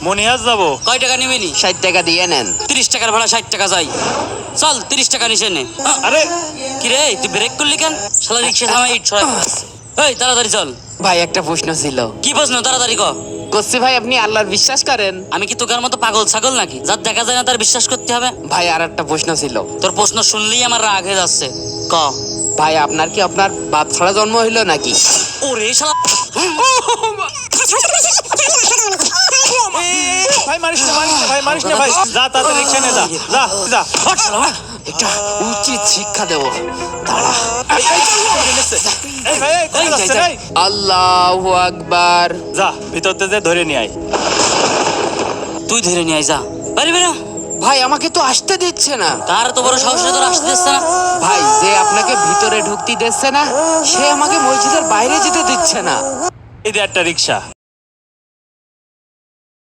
মনিহাজ যাবো। কয় টাকা নিবি নি? 60 টাকা দিয়ে নেন। 30 টাকার ভাড়া 60 টাকা যাই। চল 30 টাকা নিচে নে। আরে কি রে তুই ব্রেক করলি কেন? শালা রিক্সা থামাই ইট ছড়া। এই তাড়াতাড়ি চল। ভাই একটা প্রশ্ন ছিল। কি প্রশ্ন? তাড়াতাড়ি ক। করছি ভাই, আপনি আল্লাহর বিশ্বাস করেন? আমি কি তোকার মতো পাগল ছাগল নাকি যার দেখা যায় না তার বিশ্বাস করতে হবে? ভাই আর একটা প্রশ্ন ছিল। তোর প্রশ্ন শুনলেই আমার রাগ হয়ে যাচ্ছে। ক। ভাই আপনার কি আপনার বাপ ছাড়া জন্ম হইলো নাকি? ওরে শালা। ভাই মারিস না, ভাই মারিস না ভাই। যা তাড়াতাড়ি রিক্সা নে, যা যা যা। হট শালা। একটা উচিত শিক্ষা দেবো। দাঁড়া। এই ভাই, এই কোথায় যাচ্ছেন? এই, আল্লাহু আকবার। যা ভিতর থেকে ধরে নিয়ে আয়। তুই ধরে নিয়ে আয় যা। পারি বেরো। ভাই আমাকে তো আসতে দিচ্ছে না। কার তো বড় সাহস তোর আসতে দিচ্ছে না? ভাই যে আপনাকে ভিতরে ঢুকতে দিচ্ছে না, সে আমাকে মসজিদের বাইরে যেতে দিচ্ছে না। এই যে একটা রিক্সা।